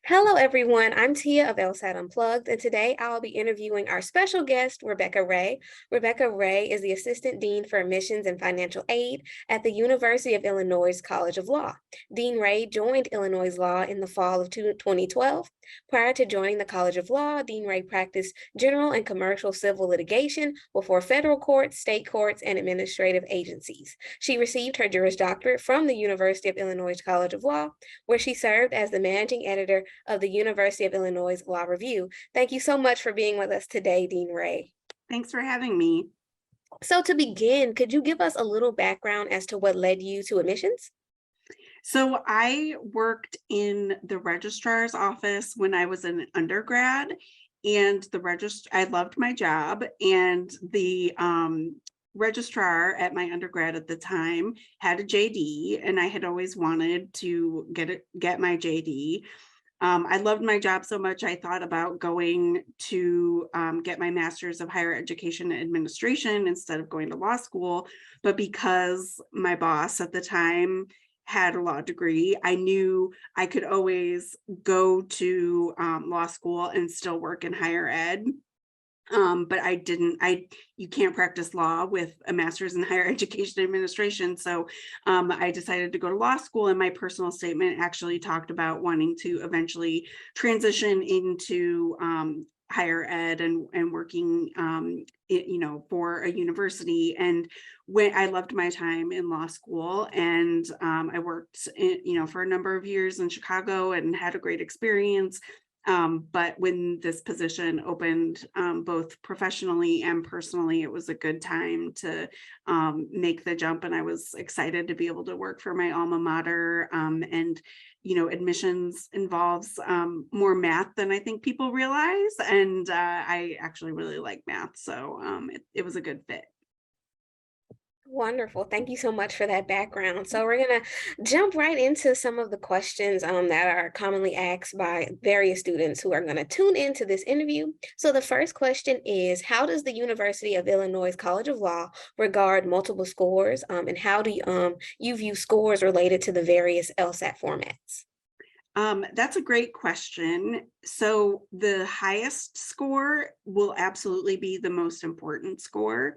Hello, everyone. I'm Tia of LSAT Unplugged, and today I'll be interviewing our special guest, Rebecca Ray. Rebecca Ray is the Assistant Dean for Admissions and Financial Aid at the University of Illinois College of Law. Dean Ray joined Illinois Law in the fall of 2012. Prior to joining the College of Law, Dean Ray practiced general and commercial civil litigation before federal courts, state courts, and administrative agencies. She received her Juris Doctorate from the University of Illinois College of Law, where she served as the managing editor of the University of Illinois Law Review. Thank you so much for being with us today, Dean Ray. Thanks for having me. So to begin, could you give us a little background as to what led you to admissions? So I worked in the registrar's office when I was an undergrad, and I loved my job, and the registrar at my undergrad at the time had a JD, and I had always wanted to get my JD. I loved my job so much, I thought about going to get my master's of higher education administration instead of going to law school. But because my boss at the time had a law degree, I knew I could always go to law school and still work in higher ed. But you can't practice law with a master's in higher education administration. So I decided to go to law school, and my personal statement actually talked about wanting to eventually transition into higher ed and working for a university. And when I loved my time in law school, and I worked for a number of years in Chicago and had a great experience. But when this position opened, both professionally and personally, it was a good time to make the jump. And I was excited to be able to work for my alma mater. And admissions involves more math than I think people realize. And I actually really like math. So it was a good fit. Wonderful. Thank you so much for that background. So we're going to jump right into some of the questions that are commonly asked by various students who are going to tune into this interview. So the first question is, how does the University of Illinois College of Law regard multiple scores? And how do you view scores related to the various LSAT formats? That's a great question. So the highest score will absolutely be the most important score.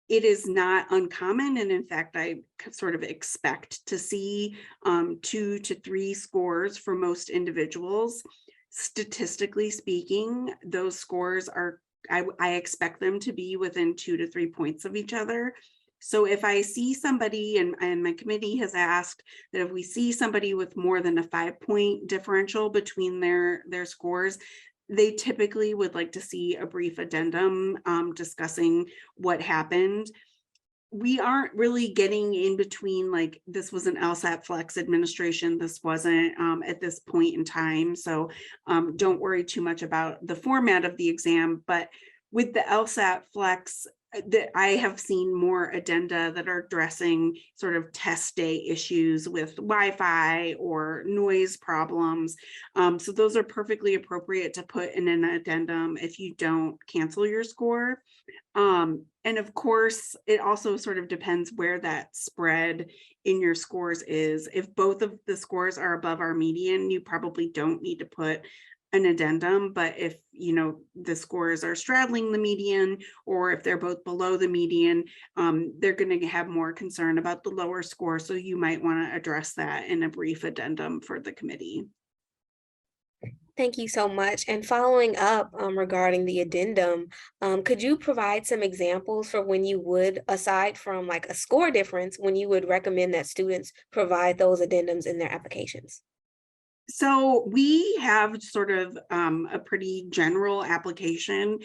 It is not uncommon, and in fact, I sort of expect to see 2 to 3 scores for most individuals. Statistically speaking, those scores are, I expect them to be within 2 to 3 points of each other. So if I see somebody, and my committee has asked that if we see somebody with more than a 5-point differential between their scores, they typically would like to see a brief addendum discussing what happened. We aren't really getting in between, like, this was an LSAT Flex administration, this wasn't at this point in time. So don't worry too much about the format of the exam. But with the LSAT Flex, that I have seen more addenda that are addressing sort of test day issues with Wi-Fi or noise problems. So those are perfectly appropriate to put in an addendum if you don't cancel your score. And of course, it also sort of depends where that spread in your scores is. If both of the scores are above our median, you probably don't need to put an addendum. But if the scores are straddling the median, or if they're both below the median, they're going to have more concern about the lower score. So you might want to address that in a brief addendum for the committee. Thank you so much. And following up regarding the addendum, could you provide some examples for when you would, aside from like a score difference, when you would recommend that students provide those addendums in their applications? So we have sort of a pretty general application,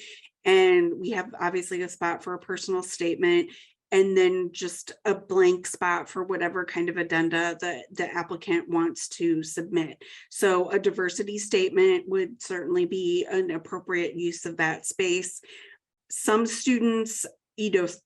and we have obviously a spot for a personal statement, and then just a blank spot for whatever kind of addenda that the applicant wants to submit. So a diversity statement would certainly be an appropriate use of that space. Some students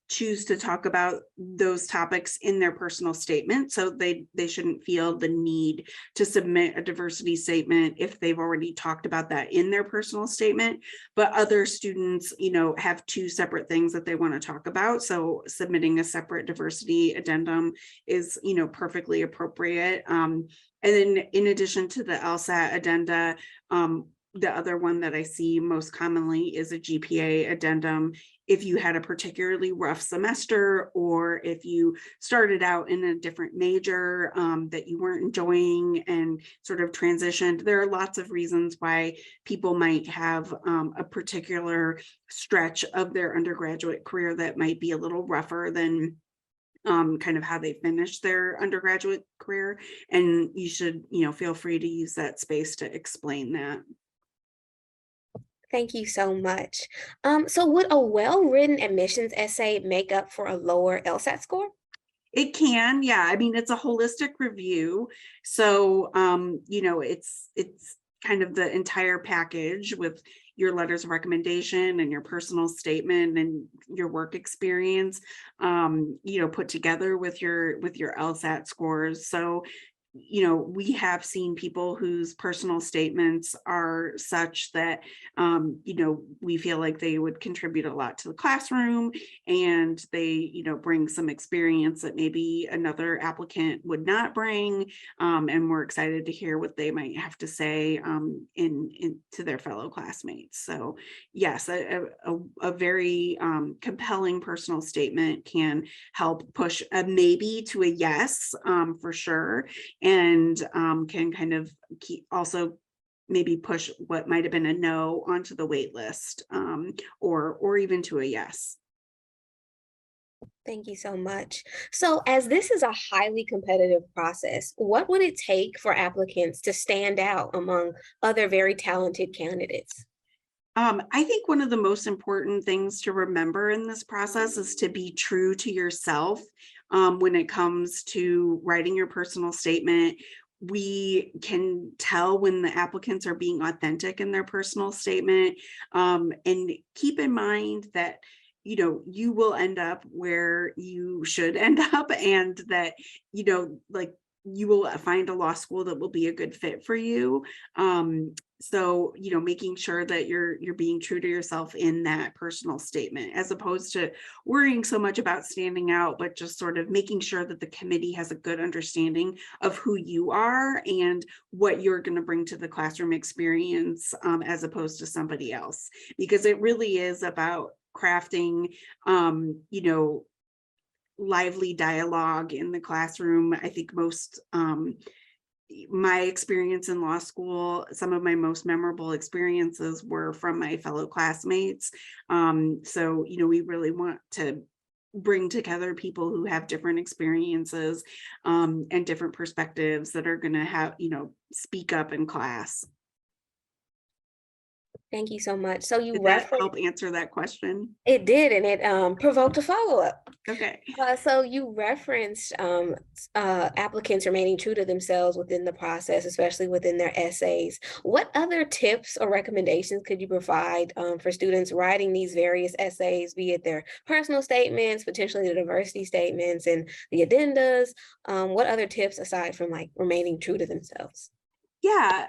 choose to talk about those topics in their personal statement. So they shouldn't feel the need to submit a diversity statement if they've already talked about that in their personal statement. But other students, have two separate things that they want to talk about. So submitting a separate diversity addendum is, perfectly appropriate. And then in addition to the LSAT addenda, the other one that I see most commonly is a GPA addendum. If you had a particularly rough semester, or if you started out in a different major that you weren't enjoying and sort of transitioned, there are lots of reasons why people might have a particular stretch of their undergraduate career that might be a little rougher than kind of how they finished their undergraduate career. And you should, feel free to use that space to explain that. Thank you so much. So would a well-written admissions essay make up for a lower LSAT score? It can, yeah. I mean, it's a holistic review. So, it's kind of the entire package with your letters of recommendation and your personal statement and your work experience, put together with your LSAT scores. So, we have seen people whose personal statements are such that, we feel like they would contribute a lot to the classroom, and they, bring some experience that maybe another applicant would not bring. And we're excited to hear what they might have to say to their fellow classmates. So yes, a very compelling personal statement can help push a maybe to a yes, for sure, and can kind of also maybe push what might have been a no onto the wait list, or even to a yes. Thank you so much. So as this is a highly competitive process, what would it take for applicants to stand out among other very talented candidates? I think one of the most important things to remember in this process is to be true to yourself. When it comes to writing your personal statement, we can tell when the applicants are being authentic in their personal statement. And keep in mind that you will end up where you should end up, and that like you will find a law school that will be a good fit for you. So making sure that you're being true to yourself in that personal statement, as opposed to worrying so much about standing out, but just sort of making sure that the committee has a good understanding of who you are and what you're going to bring to the classroom experience, as opposed to somebody else, because it really is about crafting lively dialogue in the classroom. I think most my experience in law school, some of my most memorable experiences were from my fellow classmates. So we really want to bring together people who have different experiences, and different perspectives that are going to have speak up in class. Thank you so much. So you Did that referenced help answer that question? it did, and it provoked a follow-up. Okay. So you referenced applicants remaining true to themselves within the process, especially within their essays. What other tips or recommendations could you provide for students writing these various essays, be it their personal statements, potentially the diversity statements and the addendas? What other tips aside from like remaining true to themselves? Yeah.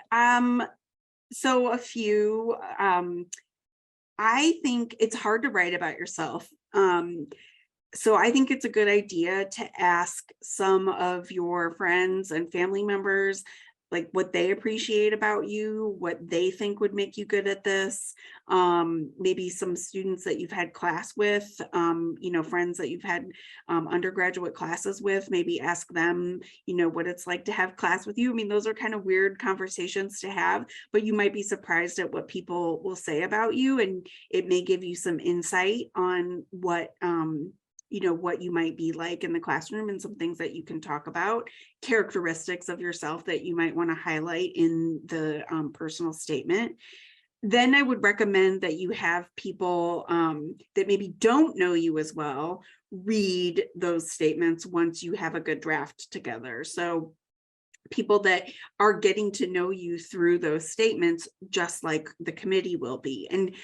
So a few. I think it's hard to write about yourself. So I think it's a good idea to ask some of your friends and family members like what they appreciate about you, what they think would make you good at this. Maybe some students that you've had class with, friends that you've had undergraduate classes with, maybe ask them, what it's like to have class with you. I mean, those are kind of weird conversations to have, but you might be surprised at what people will say about you, and it may give you some insight on what what you might be like in the classroom, and some things that you can talk about, characteristics of yourself that you might want to highlight in the personal statement. Then I would recommend that you have people that maybe don't know you as well read those statements once you have a good draft together. So people that are getting to know you through those statements, just like the committee will be. And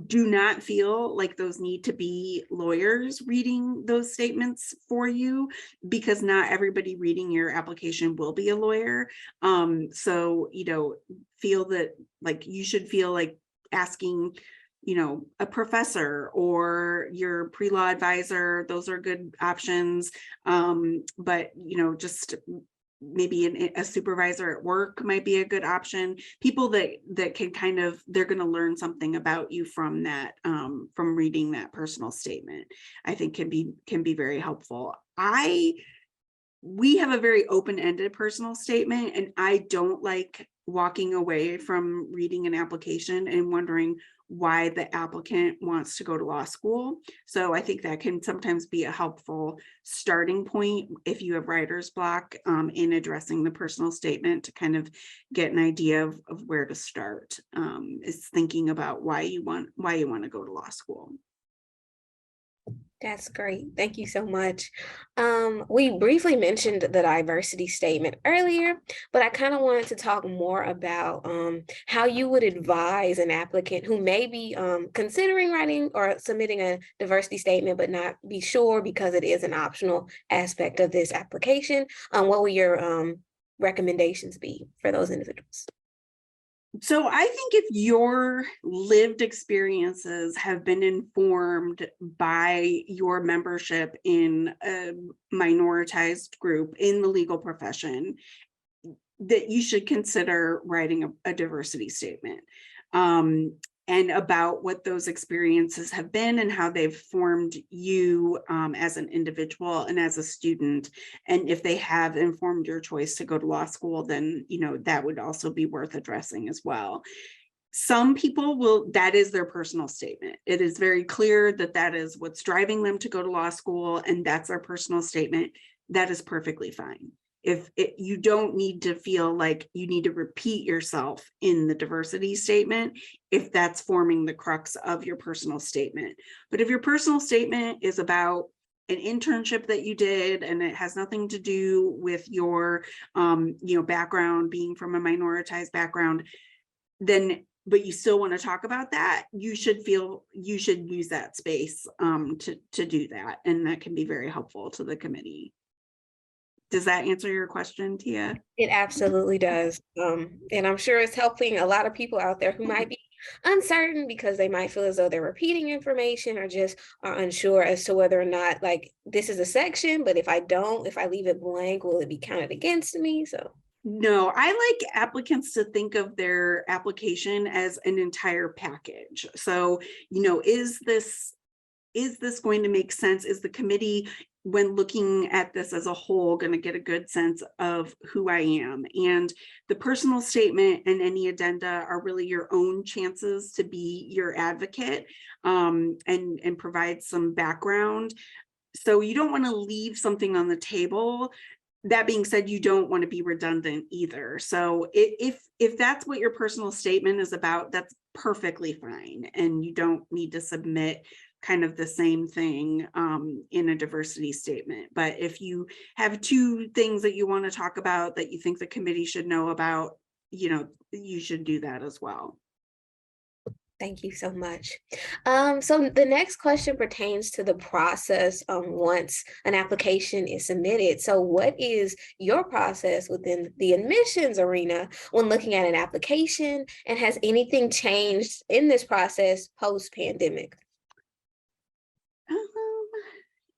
do not feel like those need to be lawyers reading those statements for you, because not everybody reading your application will be a lawyer. So, feel that like you should feel like asking, a professor or your pre-law advisor. Those are good options. But, just maybe a supervisor at work might be a good option. People that can kind of, they're going to learn something about you from that, from reading that personal statement, I think can be very helpful. We have a very open-ended personal statement, and I don't like walking away from reading an application and wondering why the applicant wants to go to law school. So I think that can sometimes be a helpful starting point if you have writer's block, in addressing the personal statement, to kind of get an idea of where to start, is thinking about why you want to go to law school. That's great. Thank you so much. We briefly mentioned the diversity statement earlier, but I kind of wanted to talk more about how you would advise an applicant who may be considering writing or submitting a diversity statement, but not be sure because it is an optional aspect of this application. What would your recommendations be for those individuals? So I think if your lived experiences have been informed by your membership in a minoritized group in the legal profession, that you should consider writing a diversity statement, and about what those experiences have been and how they've formed you, as an individual and as a student. And if they have informed your choice to go to law school, then that would also be worth addressing as well. Some people will, that is their personal statement. It is very clear that that is what's driving them to go to law school, and that's their personal statement. That is perfectly fine. You don't need to feel like you need to repeat yourself in the diversity statement if that's forming the crux of your personal statement. But if your personal statement is about an internship that you did and it has nothing to do with your background, being from a minoritized background, then but you still want to talk about that, you should use that space to do that, and that can be very helpful to the committee. Does that answer your question, Tia? It absolutely does. And I'm sure it's helping a lot of people out there who might be uncertain because they might feel as though they're repeating information or just are unsure as to whether or not, like, this is a section, but if I leave it blank, will it be counted against me? So No, I like applicants to think of their application as an entire package. So, is this going to make sense? Is the committee, when looking at this as a whole, going to get a good sense of who I am? And the personal statement and any addenda are really your own chances to be your advocate, and provide some background. So you don't want to leave something on the table. That being said, you don't want to be redundant either. So if that's what your personal statement is about, that's perfectly fine. And you don't need to submit kind of the same thing in a diversity statement. But if you have two things that you want to talk about that you think the committee should know about, you should do that as well. thank you so much. So the next question pertains to the process once an application is submitted. So what is your process within the admissions arena when looking at an application, and has anything changed in this process post-pandemic?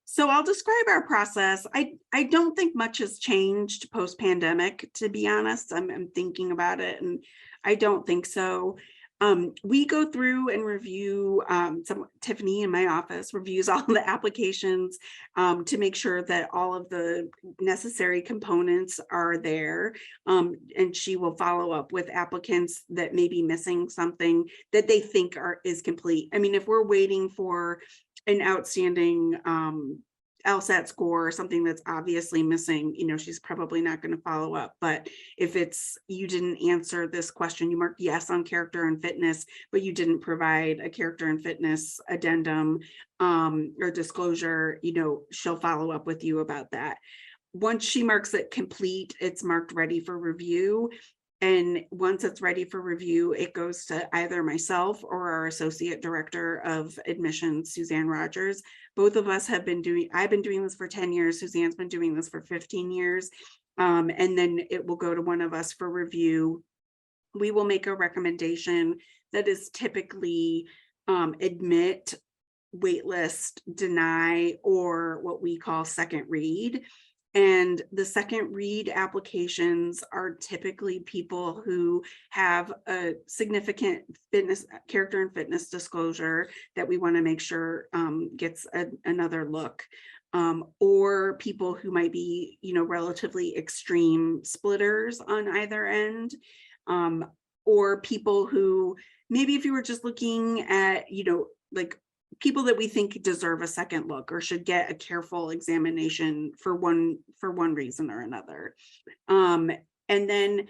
So I'll describe our process. I don't think much has changed post-pandemic, to be honest. I'm thinking about it, and I don't think so. We go through and review, Tiffany in my office reviews all the applications to make sure that all of the necessary components are there. And she will follow up with applicants that may be missing something that they think is complete. I mean, if we're waiting for an outstanding LSAT score or something that's obviously missing, she's probably not going to follow up. But if it's, you didn't answer this question, you marked yes on character and fitness, but you didn't provide a character and fitness addendum or disclosure, she'll follow up with you about that. Once she marks it complete, it's marked ready for review. And once it's ready for review, it goes to either myself or our associate director of admissions, Suzanne Rogers. Both of us have been doing, I've been doing this for 10 years. Suzanne's been doing this for 15 years. And then it will go to one of us for review. We will make a recommendation that is typically admit, waitlist, deny, or what we call second read. And the second read applications are typically people who have a significant fitness, character and fitness disclosure that we want to make sure gets another look. Or people who might be, relatively extreme splitters on either end. Or people who maybe if you were just looking at, like people that we think deserve a second look or should get a careful examination for one reason or another. And then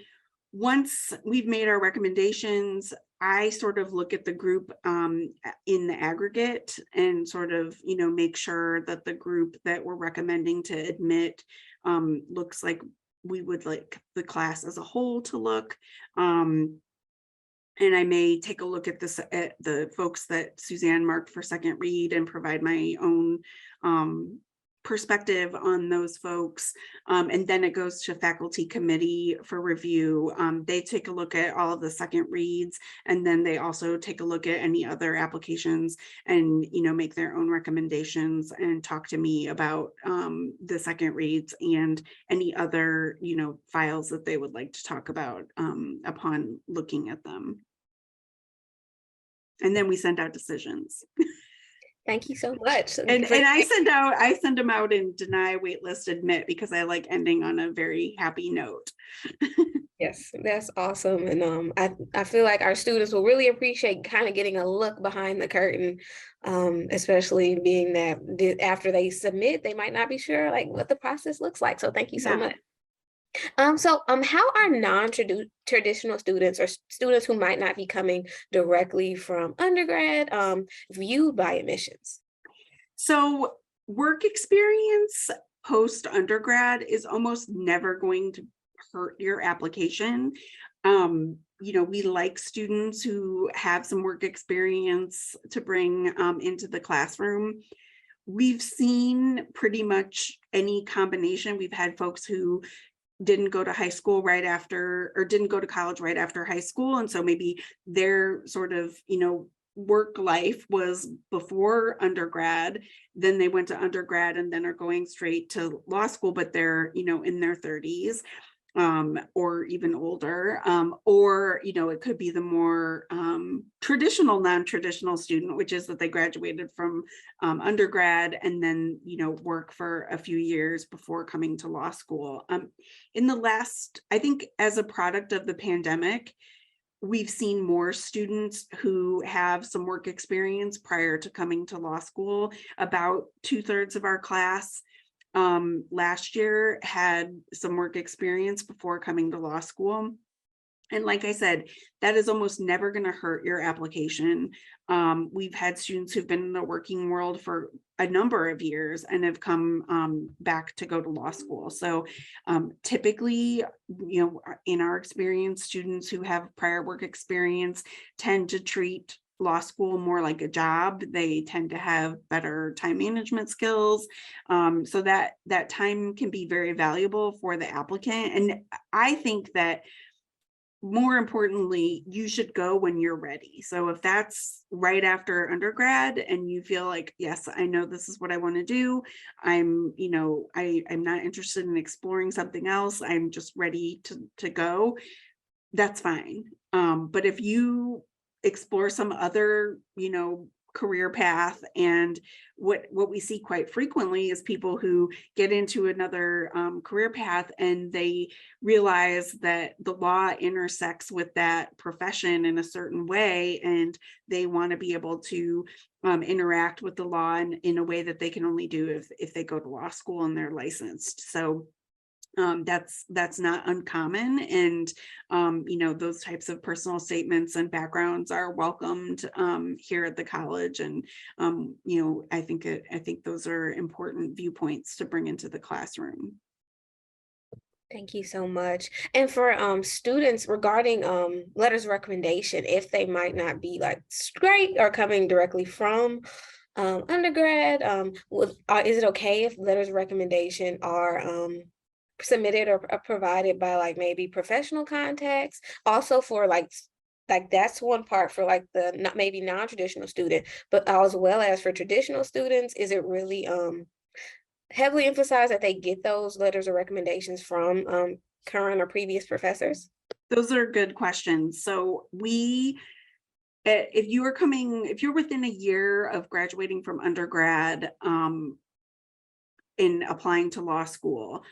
once we've made our recommendations, I sort of look at the group in the aggregate and sort of, make sure that the group that we're recommending to admit looks like we would like the class as a whole to look. And I may take a look at this at the folks that Suzanne marked for second read and provide my own perspective on those folks. And then it goes to faculty committee for review. They take a look at all of the second reads, and then they also take a look at any other applications and, make their own recommendations and talk to me about the second reads and any other, files that they would like to talk about upon looking at them. And then we send out decisions. Thank you so much. And I send them out in deny, waitlist, admit, because I like ending on a very happy note. Yes, that's awesome. And I feel like our students will really appreciate kind of getting a look behind the curtain, especially being that after they submit, they might not be sure like what the process looks like. So thank you so much. How are non-traditional students or students who might not be coming directly from undergrad viewed by admissions? So work experience post undergrad is almost never going to hurt your application. We like students who have some work experience to bring into the classroom. We've seen pretty much any combination. We've had folks who didn't go to high school right after, or didn't go to college right after high school. And so maybe their sort of, work life was before undergrad, then they went to undergrad and then are going straight to law school, but they're, in their 30s. Or even older, or, it could be the more traditional, non-traditional student, which is that they graduated from undergrad and then, work for a few years before coming to law school. In the last, I think as a product of the pandemic, we've seen more students who have some work experience prior to coming to law school. About 2/3 of our class last year had some work experience before coming to law school. And like I said, that is almost never going to hurt your application. We've had students who've been in the working world for a number of years and have come back to go to law school. So typically, in our experience, students who have prior work experience tend to treat law school more like a job. They tend to have better time management skills, so that time can be very valuable for the applicant. And I think that more importantly, you should go when you're ready. So if that's right after undergrad and you feel like, yes, I know this is what I want to do, I'm not interested in exploring something else, I'm just ready to go, that's fine. But if you explore some other, career path, and what we see quite frequently is people who get into another career path and they realize that the law intersects with that profession in a certain way, and they want to be able to interact with the law in a way that they can only do if they go to law school and they're licensed. So that's not uncommon, and those types of personal statements and backgrounds are welcomed here at the college, and I think those are important viewpoints to bring into the classroom. Thank you so much. And for students regarding letters of recommendation, if they might not be like straight or coming directly from undergrad, is it okay if letters of recommendation are submitted or provided by like maybe professional contacts? Also for like that's one part for like the not maybe non-traditional student, but as well as for traditional students, is it really heavily emphasized that they get those letters or recommendations from current or previous professors? Those are good questions. So if you're within a year of graduating from undergrad, in applying to law school,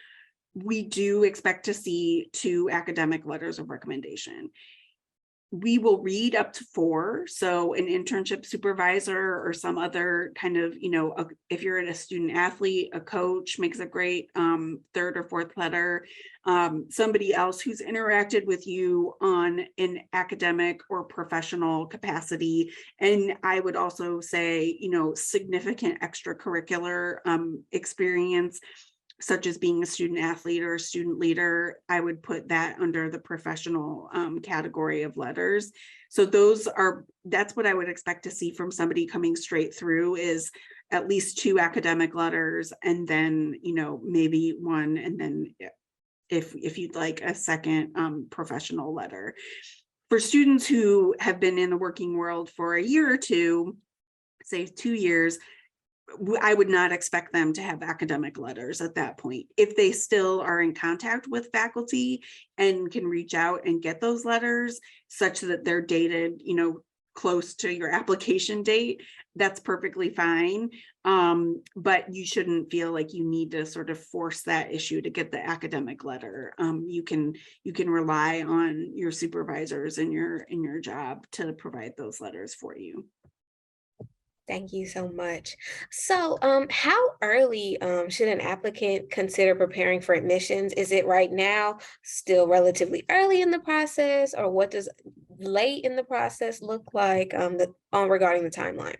we do expect to see 2 academic letters of recommendation. We will read up to 4. So an internship supervisor or some other kind of, if you're a student athlete, a coach makes a great 3rd or 4th letter. Somebody else who's interacted with you on an academic or professional capacity. And I would also say, significant extracurricular experience, such as being a student athlete or a student leader. I would put that under the professional category of letters. So that's what I would expect to see from somebody coming straight through, is at least 2 academic letters, and then, maybe 1, and then if you'd like a second professional letter. For students who have been in the working world for a year or 2, say 2 years, I would not expect them to have academic letters at that point. If they still are in contact with faculty and can reach out and get those letters such that they're dated, close to your application date, that's perfectly fine. But you shouldn't feel like you need to sort of force that issue to get the academic letter. You can rely on your supervisors in your job to provide those letters for you. Thank you so much. So, how early should an applicant consider preparing for admissions? Is it right now still relatively early in the process, or what does late in the process look like regarding the timeline?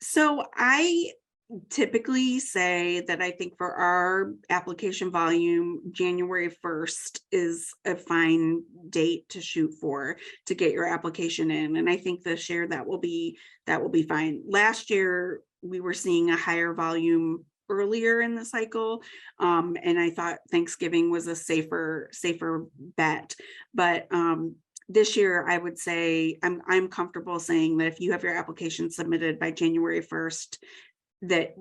So I typically say that I think for our application volume, January 1st is a fine date to shoot for to get your application in. And I think this year that will be fine. Last year, we were seeing a higher volume earlier in the cycle. And I thought Thanksgiving was a safer bet. But this year, I would say I'm comfortable saying that if you have your application submitted by January 1st, that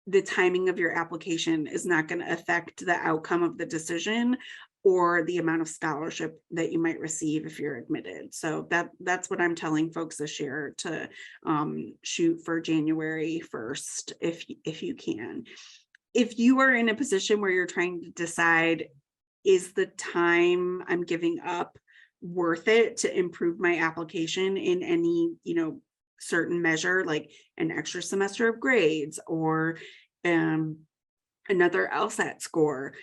the timing of your application is not going to affect the outcome of the decision or the amount of scholarship that you might receive if you're admitted. So that's what I'm telling folks this year, to shoot for January 1st if you can. If you are in a position where you're trying to decide, is the time I'm giving up worth it to improve my application in any, certain measure, like an extra semester of grades or another LSAT score,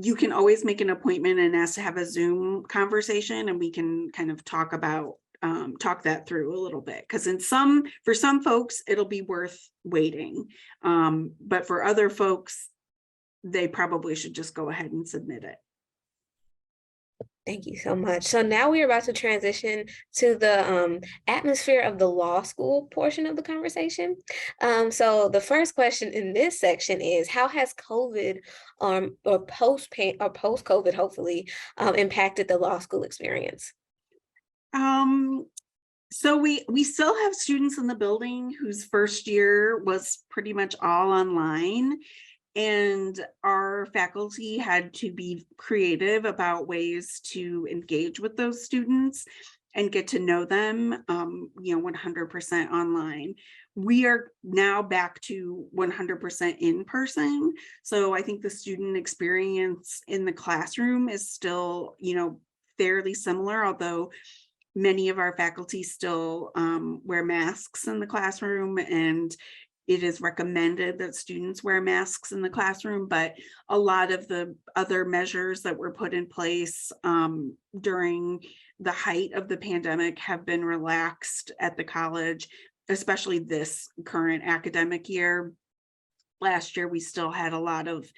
you can always make an appointment and ask to have a Zoom conversation, and we can kind of talk that through a little bit. Because for some folks, it'll be worth waiting. But for other folks, they probably should just go ahead and submit it. Thank you so much. So now we are about to transition to the atmosphere of the law school portion of the conversation. So the first question in this section is, how has COVID or post-COVID, hopefully, impacted the law school experience? So we still have students in the building whose first year was pretty much all online. And our faculty had to be creative about ways to engage with those students and get to know them, 100% online. We are now back to 100% in person. So I think the student experience in the classroom is still, fairly similar, although many of our faculty still wear masks in the classroom, and it is recommended that students wear masks in the classroom, but a lot of the other measures that were put in place during the height of the pandemic have been relaxed at the college, especially this current academic year. last year we still had a lot of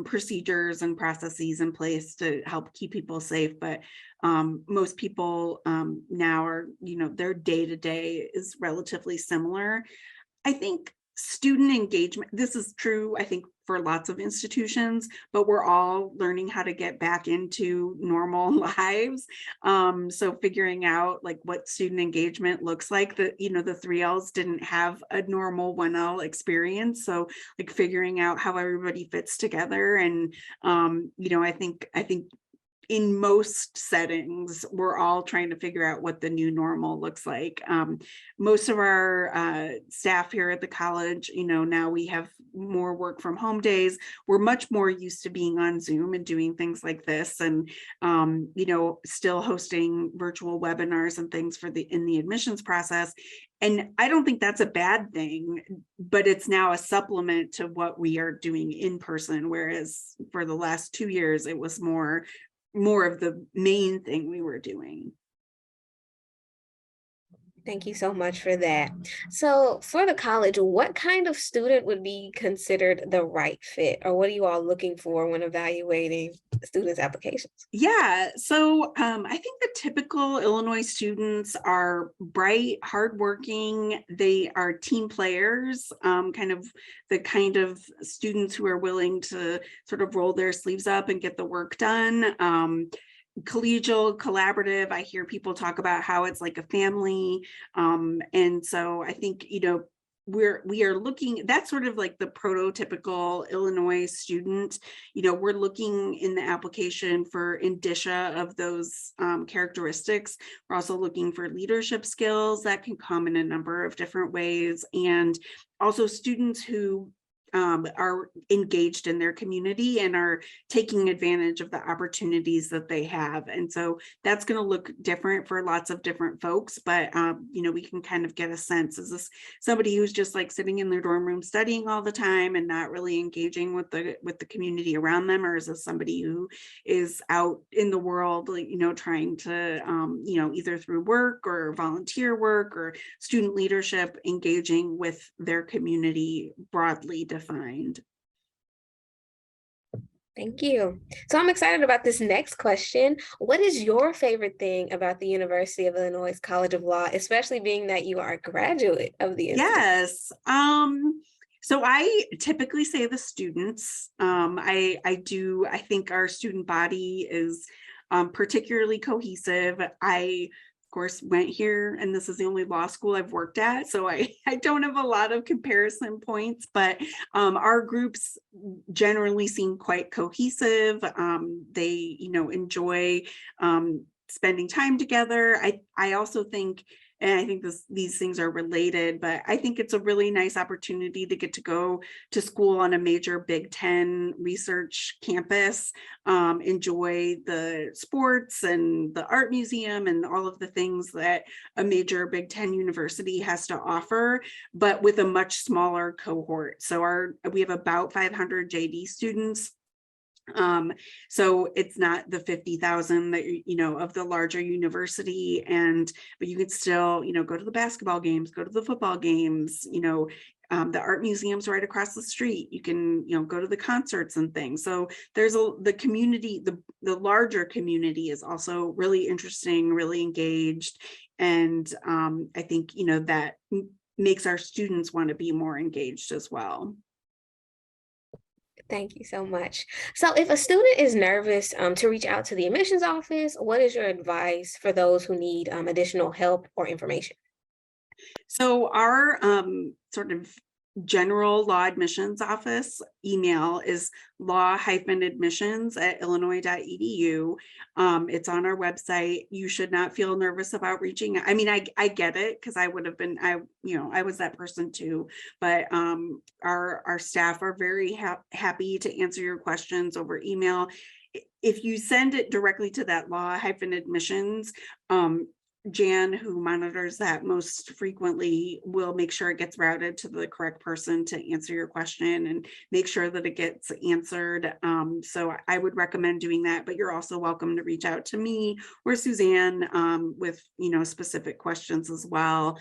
procedures and processes in place to help keep people safe, but most people now are, their day-to-day is relatively similar. I think student engagement, this is true, I think, for lots of institutions, but we're all learning how to get back into normal lives. So figuring out like what student engagement looks like, the 3Ls didn't have a normal 1L experience. So like figuring out how everybody fits together. And I think in most settings, we're all trying to figure out what the new normal looks like. Most of our staff here at the college, now we have more work from home days. We're much more used to being on Zoom and doing things like this, and still hosting virtual webinars and things in the admissions process. And I don't think that's a bad thing, but it's now a supplement to what we are doing in person. Whereas for the last 2 years, it was more of the main thing we were doing. Thank you so much for that. So for the college, what kind of student would be considered the right fit, or what are you all looking for when evaluating students' applications? Yeah, so I think the typical Illinois students are bright, hardworking. They are team players, kind of students who are willing to sort of roll their sleeves up and get the work done. Collegial, collaborative. I hear people talk about how it's like a family. And so I think, we are looking, that's sort of like the prototypical Illinois student. We're looking in the application for indicia of those characteristics. We're also looking for leadership skills that can come in a number of different ways, and also students who are engaged in their community and are taking advantage of the opportunities that they have. And so that's going to look different for lots of different folks, but we can kind of get a sense, is this somebody who's just like sitting in their dorm room studying all the time and not really engaging with the community around them, or is this somebody who is out in the world, like, trying to either through work or volunteer work or student leadership, engaging with their community broadly defined. Thank you. So I'm excited about this next question. What is your favorite thing about the University of Illinois College of Law, especially being that you are a graduate of the institute? Yes. So I typically say the students. I think our student body is particularly cohesive. I, of course, went here, and this is the only law school I've worked at, so I don't have a lot of comparison points, but our groups generally seem quite cohesive. They, enjoy spending time together. I also think, and I think these things are related, but I think it's a really nice opportunity to get to go to school on a major Big Ten research campus, enjoy the sports and the art museum and all of the things that a major Big Ten university has to offer, but with a much smaller cohort. So we have about 500 JD students. So it's not the 50,000 that of the larger university, but you could still go to the basketball games, go to the football games, the art museum's right across the street. You can go to the concerts and things. So there's the community, the larger community is also really interesting, really engaged, and I think that makes our students want to be more engaged as well. Thank you so much. So if a student is nervous to reach out to the admissions office, what is your advice for those who need additional help or information? So our sort of general law admissions office email is law-admissions@illinois.edu. It's on our website. You should not feel nervous about reaching out. I mean, I get it, because I would have been, I was that person too, but our staff are very happy to answer your questions over email. If you send it directly to that law-admissions, Jan, who monitors that most frequently, will make sure it gets routed to the correct person to answer your question and make sure that it gets answered. So I would recommend doing that, but you're also welcome to reach out to me or Suzanne with, specific questions as well.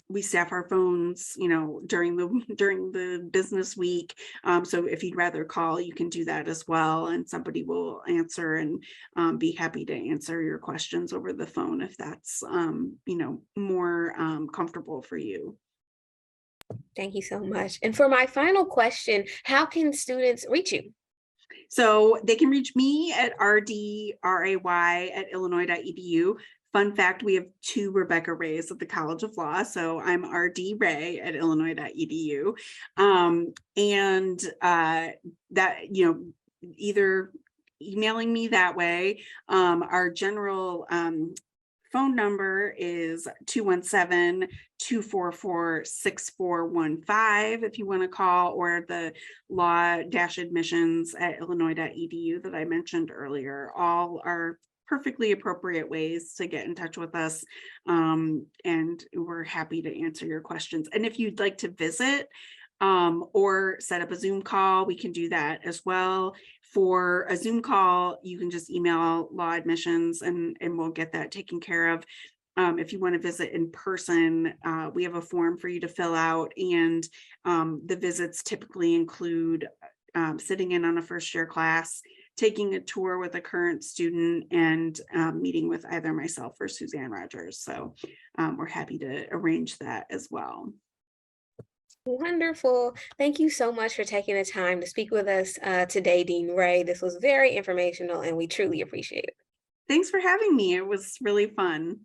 We staff our phones, during the business week. So if you'd rather call, you can do that as well, and somebody will answer and be happy to answer your questions over the phone if that's more comfortable for you. Thank you so much. And for my final question, how can students reach you? So they can reach me at rdray@illinois.edu. Fun fact, we have two Rebecca Rays at the College of Law. So I'm RD Ray at illinois.edu. And that, either emailing me that way. Our general phone number is 217-244-6415 if you want to call, or the law-admissions@illinois.edu that I mentioned earlier. All are perfectly appropriate ways to get in touch with us, and we're happy to answer your questions. And if you'd like to visit or set up a Zoom call, we can do that as well. For a Zoom call, you can just email law admissions and we'll get that taken care of. If you want to visit in person, we have a form for you to fill out, and the visits typically include sitting in on a first year class, taking a tour with a current student, and meeting with either myself or Suzanne Rogers. So we're happy to arrange that as well. Wonderful. Thank you so much for taking the time to speak with us today, Dean Ray. This was very informational and we truly appreciate it. Thanks for having me. It was really fun.